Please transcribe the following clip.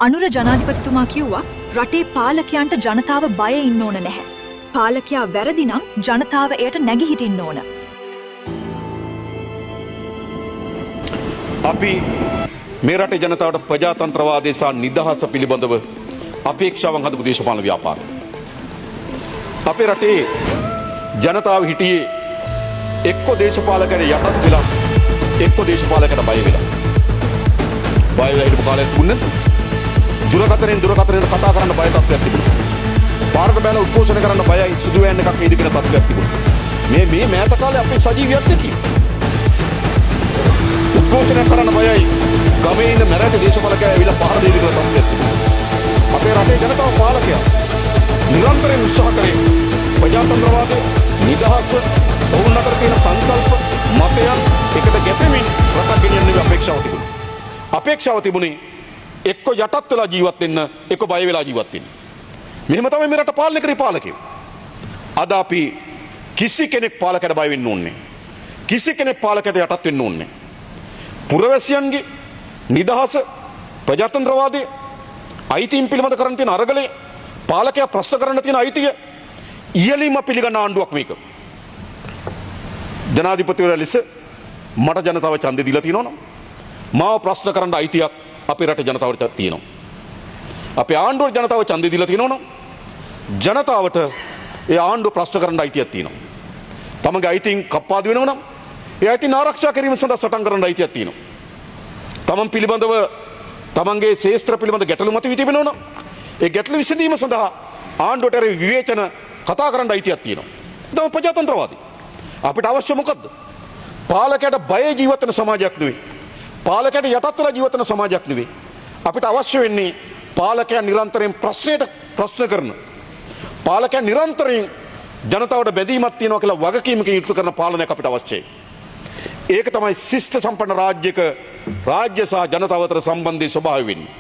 අනුර ජනාධිපතිතුමා කිව්වා රටේ පාලකයන්ට ජනතාව බය ඉන්න ඕන නැහැ. පාලකයා වැරදි නම් ජනතාව එයට නැගිහිටින්න ඕන. අපි මේ රටේ ජනතාවට ප්‍රජාතන්ත්‍රවාදය සහ නිදහස පිළිබඳව අපේක්ෂාවන් හදපු දේශපාලන ව්‍යාපාරය. අපේ රටේ ජනතාව හිටියේ එක්ක දේශපාලකයට යටත් වෙලා එක්ක දේශපාලකයට බය වෙලා. බය වෙලා හිටපු කාලයක් තිබුණේ නැද්ද? දුරකථනයෙන් කතා කරන්න බය තත්ත්වයක් තිබුණා. පාරට බැලලා උද්ඝෝෂණය කරන්න බයයි සුදු වෑන් එකක් එයිද කියන තත්ත්වයක් තිබුණා. මේ මෑත කාලේ අපේ සජීවියත් එක්ක උද්ඝෝෂණය කරන්න බයයි ගමේ ඉන්න මැරෙට දේශපාලකයා ඇවිල්ලා පහර දෙන්න කියලා තත්ත්වයක් තිබුණා. අපේ රටේ ජනතාව පාලකයා නිරන්තරයෙන් උත්සාහ කරේ ප්‍රජාතන්ත්‍රවාදය නිදහස ඔවුන් අතර තියෙන සංකල්ප මතයන් එකට ගැටෙමින් රටක් ගෙනියන්න අපේක්ෂාව තිබුණා. අපේක්ෂාව තිබුණේ එක්ක යටත් වෙලා ජීවත් වෙන්න එක්ක බය වෙලා ජීවත් වෙන්න. මෙහෙම තමයි මේ රට පාලනය කරේ පාලකයෝ. අද අපි කිසි කෙනෙක් පාලකයට බය වෙන්න ඕනේ. කිසි කෙනෙක් පාලකයට යටත් වෙන්න ඕනේ. පුරවැසියන්ගේ නිදහස ප්‍රජාතන්ත්‍රවාදයේ අයිතීන් පිළිබඳ කරන්න තියෙන අරගලේ පාලකයා ප්‍රශ්න කරන්න තියෙන අයිතිය ඉහළින්ම පිළිගන්න ආණ්ඩුවක් මේක. ජනාධිපතිවරයා ලෙස මට ජනතාව ඡන්දය දීලා තියෙනවා නම් මාව ප්‍රශ්න කරන්න අයිතියක් අපේ රටේ ජනතාවට තියෙනවා. අපේ ආණ්ඩුවට ජනතාව ඡන්දය දීලා තියෙනවා නම් ජනතාවට ඒ ආණ්ඩුව ප්‍රශ්න කරන්න අයිතියක් තියෙනවා. තමන්ගේ අයිතීන් කප්පාදු වෙනවා නම් ඒ අයිතීන් ආරක්ෂා කිරීම සඳහා සටන් කරන්න අයිතියක් තියෙනවා. තමන් පිළිබඳව තමන්ගේ ශේෂ්ත්‍ර පිළිබඳ ගැටලු මතුවී තිබෙනවා නම් ඒ ගැටලු විසඳීම සඳහා ආණ්ඩුවට විවේචන කතා කරන්න අයිතියක් තියෙනවා. තමයි ප්‍රජාතන්ත්‍රවාදී. අපිට අවශ්‍ය මොකද්ද? පාලකයට බය ජීවත් වෙන සමාජයක් නෙවෙයි. පාලකයට යටත් වෙලා ජීවත් වෙන සමාජයක් නෙවෙයි. අපිට අවශ්‍ය වෙන්නේ පාලකයා නිරන්තරයෙන් ප්‍රශ්න කරන. පාලකයා නිරන්තරයෙන් ජනතාවට බැඳීමක් තියනවා කියලා වගකීමකින් යුක්ත කරන පාලනයක් අපිට අවශ්‍යයි. ඒක තමයි ශිෂ්ට සම්පන්න රාජ්‍යක රාජ්‍ය සහ ජනතාව අතර සම්බන්ධයේ ස්වභාවය වෙන්නේ.